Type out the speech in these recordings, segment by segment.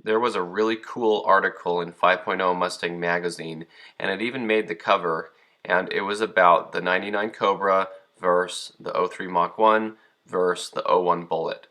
There was a really cool article in 5.0 Mustang magazine, and it even made the cover, and it was about the 99 Cobra versus the '03 Mach 1 versus the '01 Bullitt.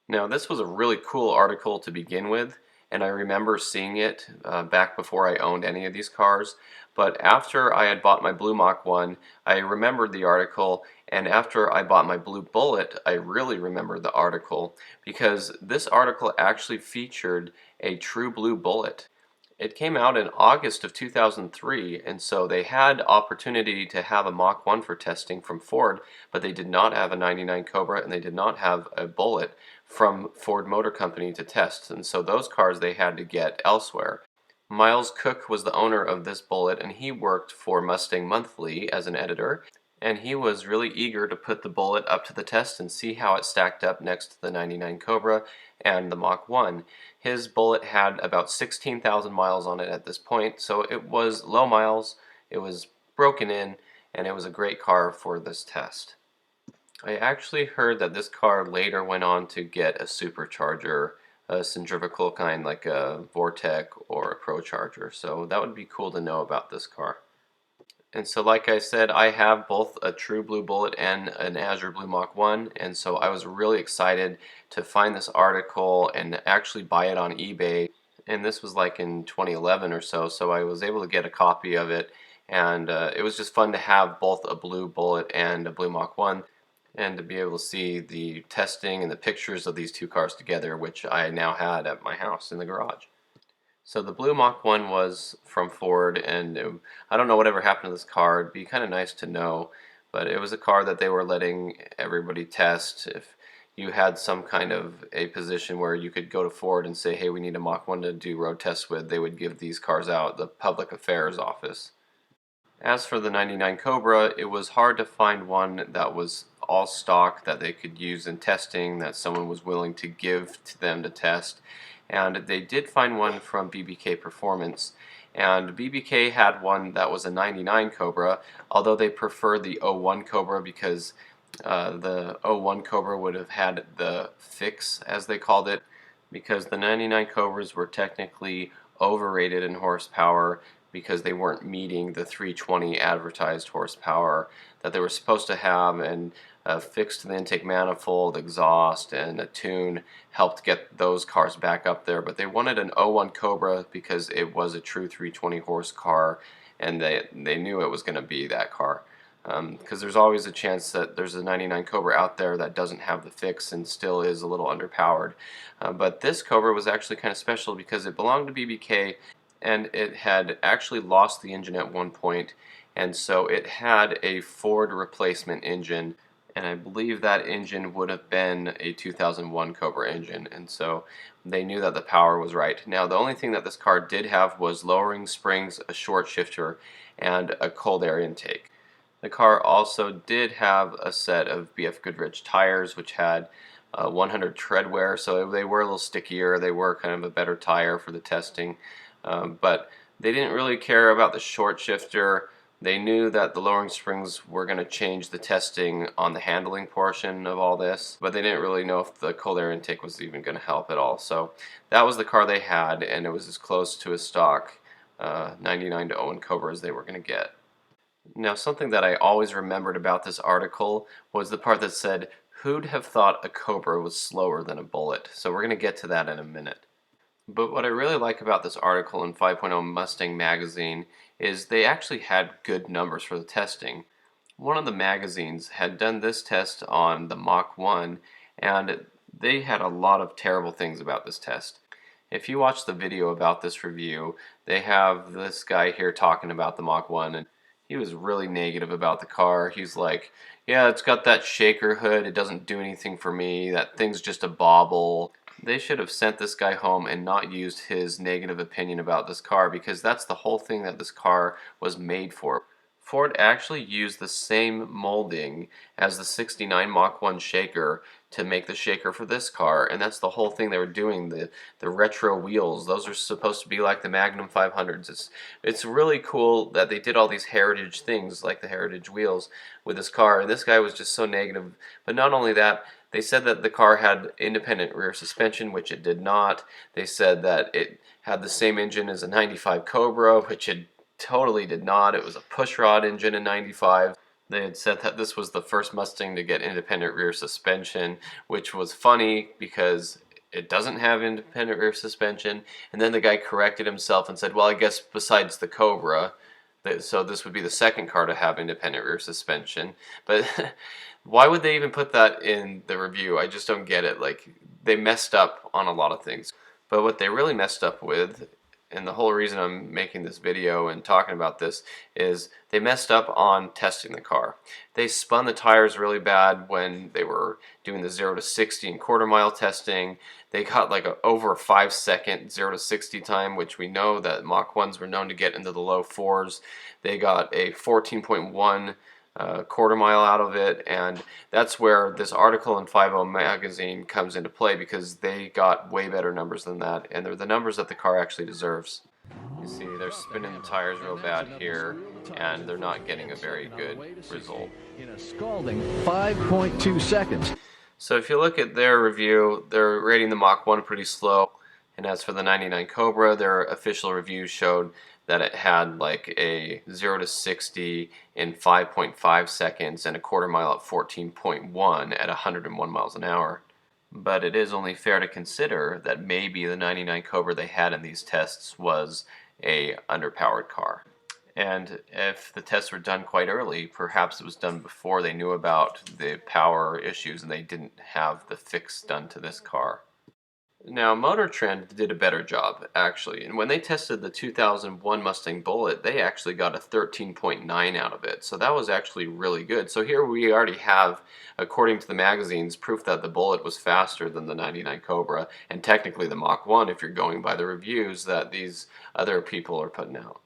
Now, this was a really cool article to begin with, and I remember seeing it back before I owned any of these cars. But after I had bought my blue Mach 1, I remembered the article, and after I bought my blue Bullitt, I really remembered the article because this article actually featured a true blue Bullitt. It came out in August of 2003, and so they had opportunity to have a Mach 1 for testing from Ford, but they did not have a 99 Cobra and they did not have a Bullitt from Ford Motor Company to test, and so those cars they had to get elsewhere. Miles Cook was the owner of this Bullitt, and he worked for Mustang Monthly as an editor, and he was really eager to put the Bullitt up to the test and see how it stacked up next to the 99 Cobra and the Mach 1. His Bullitt had about 16,000 miles on it at this point, so it was low miles, it was broken in, and it was a great car for this test. I actually heard that this car later went on to get a supercharger, a centrifugal kind like a Vortec or a ProCharger, so that would be cool to know about this car. And so like I said, I have both a true blue Bullitt and an Azure Blue Mach 1, and so I was really excited to find this article and actually buy it on eBay. And this was like in 2011 or so, so I was able to get a copy of it, and it was just fun to have both a blue Bullitt and a blue Mach 1, and to be able to see the testing and the pictures of these two cars together, which I now had at my house in the garage. So the blue Mach 1 was from Ford, and I don't know whatever happened to this car. It'd be kind of nice to know, but it was a car that they were letting everybody test. If you had some kind of a position where you could go to Ford and say, hey, we need a Mach 1 to do road tests with, they would give these cars out, the public affairs office. As for the 99 Cobra, it was hard to find one that was all stock that they could use in testing, that someone was willing to give to them to test. And they did find one from BBK Performance. And BBK had one that was a 99 Cobra, although they preferred the '01 Cobra because the '01 Cobra would have had the fix, as they called it, because the 99 Cobras were technically overrated in horsepower because they weren't meeting the 320 advertised horsepower that they were supposed to have, and fixed the intake manifold, exhaust, and a tune helped get those cars back up there. But they wanted an '01 Cobra because it was a true 320 horse car, and they knew it was going to be that car. Because there's always a chance that there's a 99 Cobra out there that doesn't have the fix and still is a little underpowered. But this Cobra was actually kind of special because it belonged to BBK, and it had actually lost the engine at one point, and so it had a Ford replacement engine, and I believe that engine would have been a 2001 Cobra engine, and so they knew that the power was right. Now, the only thing that this car did have was lowering springs, a short shifter, and a cold air intake. The car also did have a set of BF Goodrich tires, which had 100 tread wear, so they were a little stickier. They were kind of a better tire for the testing. But they didn't really care about the short shifter. They knew that the lowering springs were going to change the testing on the handling portion of all this, but they didn't really know if the cold air intake was even going to help at all. So that was the car they had, and it was as close to a stock 99 to '01 Cobra as they were going to get. Now, something that I always remembered about this article was the part that said, "Who'd have thought a Cobra was slower than a Bullitt?" So we're going to get to that in a minute. But what I really like about this article in 5.0 Mustang magazine is they actually had good numbers for the testing. One of the magazines had done this test on the Mach 1, and they had a lot of terrible things about this test. If you watch the video about this review, they have this guy here talking about the Mach 1, and he was really negative about the car. He's like, yeah, it's got that shaker hood, it doesn't do anything for me, that thing's just a bauble. They should have sent this guy home and not used his negative opinion about this car, because that's the whole thing that this car was made for. Ford actually used the same molding as the '69 Mach 1 shaker to make the shaker for this car, and that's the whole thing they were doing. The retro wheels, those are supposed to be like the Magnum 500s. It's really cool that they did all these heritage things like the heritage wheels with this car, and this guy was just so negative. But not only that, They said that the car had independent rear suspension, which it did not. They said that it had the same engine as a 95 Cobra, which it totally did not. It was a pushrod engine in 95. They had said that this was the first Mustang to get independent rear suspension, which was funny because it doesn't have independent rear suspension. And then the guy corrected himself and said, well, I guess besides the Cobra, so this would be the second car to have independent rear suspension. But why would they even put that in the review? I just don't get it. Like, they messed up on a lot of things. But what they really messed up with, and the whole reason I'm making this video and talking about this, is they messed up on testing the car. They spun the tires really bad when they were doing the 0 to 60 and quarter mile testing. They got like over a 5-second 0 to 60 time, which we know that Mach 1s were known to get into the low 4s. They got a 14.1 quarter mile out of it, and that's where this article in 50 magazine comes into play, because they got way better numbers than that, and they're the numbers that the car actually deserves. You see, they're spinning the tires real bad here, and they're not getting a very good result. In a scalding 5.2 seconds. So if you look at their review, they're rating the Mach 1 pretty slow, and as for the 99 Cobra, their official review showed that it had like a 0 to 60 in 5.5 seconds and a quarter mile at 14.1 at 101 miles an hour. But it is only fair to consider that maybe the 99 Cobra they had in these tests was a underpowered car. And if the tests were done quite early, perhaps it was done before they knew about the power issues and they didn't have the fix done to this car. Now, Motor Trend did a better job, actually, and when they tested the 2001 Mustang Bullitt, they actually got a 13.9 out of it, so that was actually really good. So here we already have, according to the magazines, proof that the Bullitt was faster than the 99 Cobra, and technically the Mach 1 if you're going by the reviews that these other people are putting out.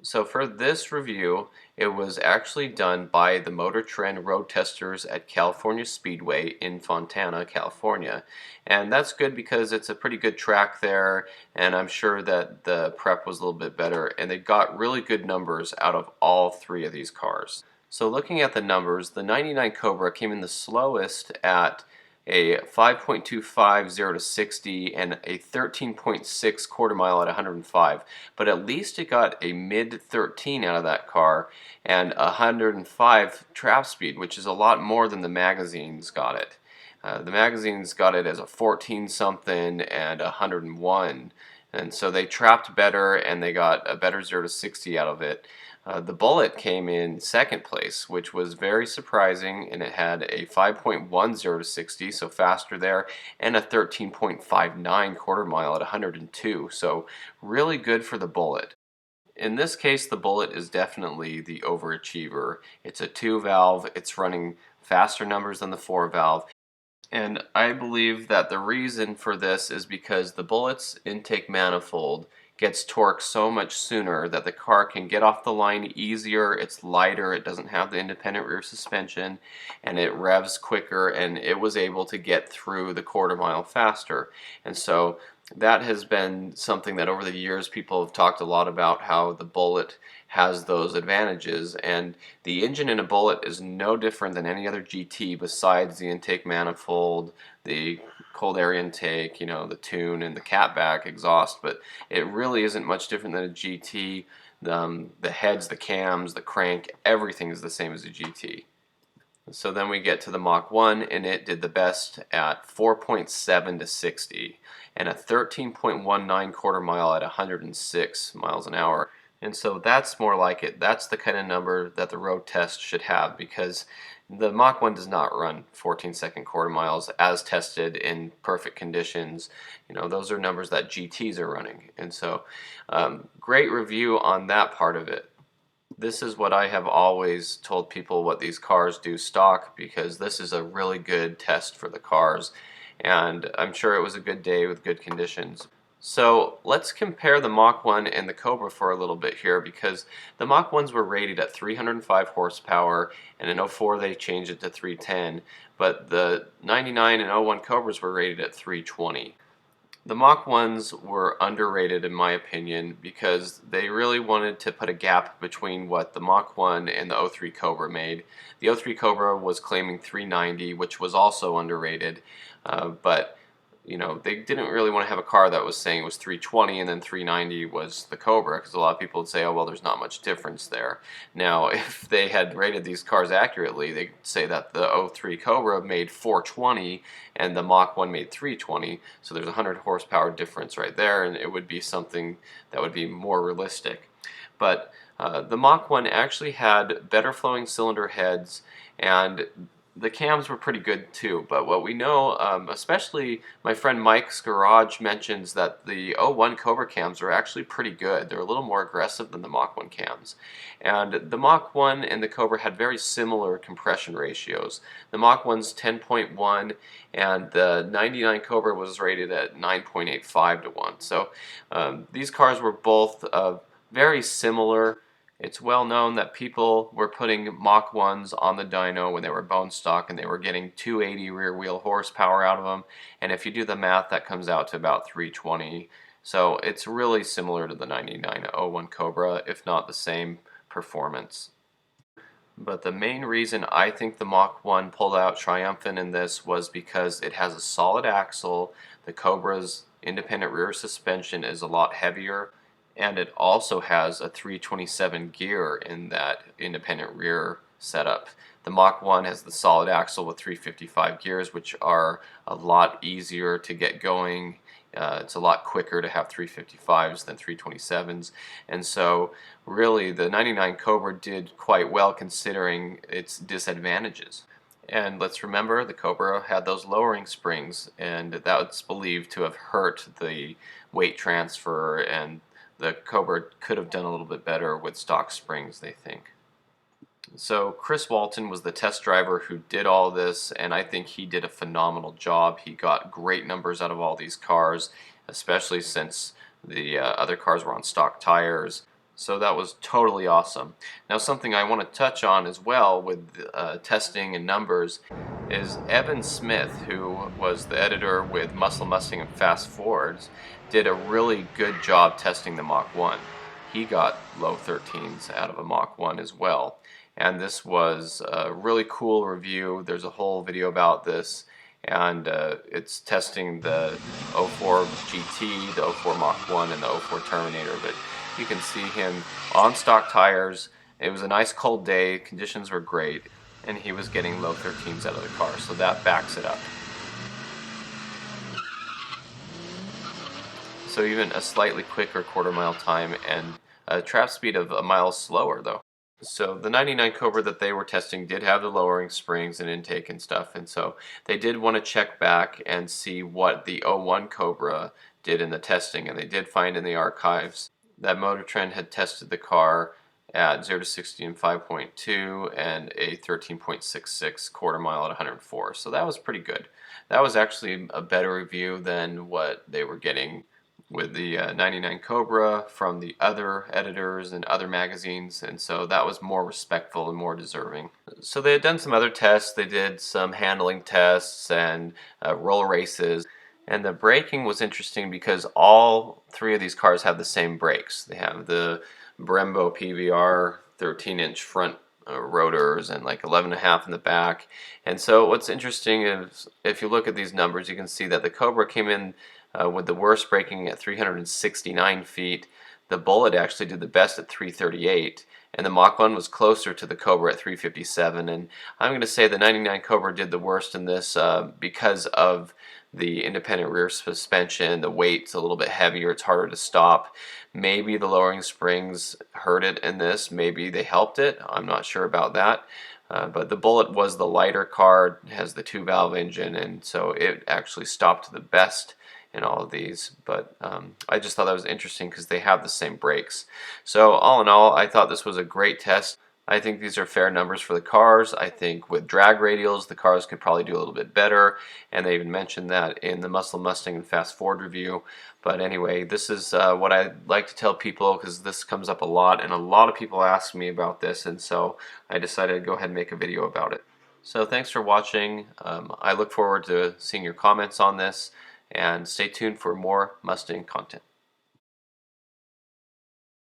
So for this review, it was actually done by the Motor Trend road testers at California Speedway in Fontana, California. And that's good because it's a pretty good track there, and I'm sure that the prep was a little bit better, and they got really good numbers out of all three of these cars. So looking at the numbers, the 99 Cobra came in the slowest at a 5.25 0 to 60 and a 13.6 quarter mile at 105, but at least it got a mid 13 out of that car and 105 trap speed, which is a lot more than the magazines got it. The magazines got it as a 14 something and 101, and so they trapped better and they got a better 0 to 60 out of it. The Bullitt came in second place, which was very surprising, and it had a 5.10 to 60, so faster there, and a 13.59 quarter mile at 102, so really good for the Bullitt. In this case, the Bullitt is definitely the overachiever. It's a 2-valve, it's running faster numbers than the 4-valve, and I believe that the reason for this is because the Bullitt's intake manifold gets torqued so much sooner that the car can get off the line easier, it's lighter, it doesn't have the independent rear suspension, and it revs quicker, and it was able to get through the quarter mile faster. And so that has been something that over the years people have talked a lot about, how the Bullitt has those advantages, and the engine in a Bullitt is no different than any other GT besides the intake manifold, the cold air intake, you know, the tune and the catback exhaust, but it really isn't much different than a GT. The heads, the cams, the crank, everything is the same as a GT. So then we get to the Mach 1, and it did the best at 4.7 to 60 and a 13.19 quarter mile at 106 miles an hour. And so that's more like it. That's the kind of number that the road test should have, because the Mach 1 does not run 14-second quarter miles as tested in perfect conditions. You know, those are numbers that GTs are running. And so great review on that part of it. This is what I have always told people what these cars do stock, because this is a really good test for the cars, and I'm sure it was a good day with good conditions. So let's compare the Mach 1 and the Cobra for a little bit here, because the Mach 1s were rated at 305 horsepower, and in 04 they changed it to 310, but the 99 and 01 Cobras were rated at 320. The Mach 1s were underrated in my opinion because they really wanted to put a gap between what the Mach 1 and the '03 Cobra made. The '03 Cobra was claiming 390, which was also underrated, but you know, they didn't really want to have a car that was saying it was 320 and then 390 was the Cobra, because a lot of people would say, oh well, there's not much difference there. Now if they had rated these cars accurately, they'd say that the '03 Cobra made 420 and the Mach 1 made 320, so there's a 100 horsepower difference right there, and it would be something that would be more realistic. But the Mach 1 actually had better flowing cylinder heads, and the cams were pretty good too. But what we know, especially my friend Mike's Garage mentions that the '01 Cobra cams are actually pretty good. They're a little more aggressive than the Mach 1 cams. And the Mach 1 and the Cobra had very similar compression ratios. The Mach 1's 10.1 and the '99 Cobra was rated at 9.85 to 1. So these cars were both very similar. It's well known that people were putting Mach 1s on the dyno when they were bone stock, and they were getting 280 rear wheel horsepower out of them, and if you do the math, that comes out to about 320. So it's really similar to the '99 '01 Cobra, if not the same performance. But the main reason I think the Mach 1 pulled out triumphant in this was because it has a solid axle. The Cobra's independent rear suspension is a lot heavier, and it also has a 327 gear in that independent rear setup. The Mach 1 has the solid axle with 355 gears, which are a lot easier to get going. It's a lot quicker to have 355s than 327s, and so really the '99 Cobra did quite well considering its disadvantages. And let's remember, the Cobra had those lowering springs, and that's believed to have hurt the weight transfer, and the Cobra could have done a little bit better with stock springs, they think. So Chris Walton was the test driver who did all this, and I think he did a phenomenal job. He got great numbers out of all these cars, especially since the other cars were on stock tires. So that was totally awesome. Now something I want to touch on as well with testing and numbers is Evan Smith, who was the editor with Muscle Mustang and Fast Fords, did a really good job testing the Mach 1. He got low 13s out of a Mach 1 as well. And this was a really cool review. There's a whole video about this, and it's testing the '04 GT, the '04 Mach 1, and the '04 Terminator. But you can see him on stock tires. It was a nice cold day, conditions were great, and he was getting low 13s out of the car, so that backs it up. So even a slightly quicker quarter-mile time and a trap speed of a mile slower though. So the '99 Cobra that they were testing did have the lowering springs and intake and stuff, and so they did want to check back and see what the '01 Cobra did in the testing, and they did find in the archives that Motor Trend had tested the car at 0 to 60 in 5.2 and a 13.66 quarter mile at 104. So that was pretty good. That was actually a better review than what they were getting with the '99 Cobra from the other editors and other magazines, and so that was more respectful and more deserving. So they had done some other tests. They did some handling tests and roll races, and the braking was interesting because all three of these cars have the same brakes. They have the Brembo PVR 13-inch front rotors and like 11.5 in the back. And so what's interesting is if you look at these numbers, you can see that the Cobra came in with the worst braking at 369 feet. The Bullitt actually did the best at 338, and the Mach 1 was closer to the Cobra at 357. And I'm going to say the '99 Cobra did the worst in this because of the independent rear suspension. The weight's a little bit heavier, it's harder to stop. Maybe the lowering springs hurt it in this, maybe they helped it, I'm not sure about that. But the Bullitt was the lighter car, has the 2-valve engine, and so it actually stopped the best in all of these. But I just thought that was interesting because they have the same brakes. So all in all, I thought this was a great test. I think these are fair numbers for the cars. I think with drag radials, the cars could probably do a little bit better, and they even mentioned that in the Muscle Mustang and Fast Ford review. But anyway, this is what I like to tell people, because this comes up a lot, and a lot of people ask me about this, and so I decided to go ahead and make a video about it. So thanks for watching. I look forward to seeing your comments on this, and stay tuned for more Mustang content.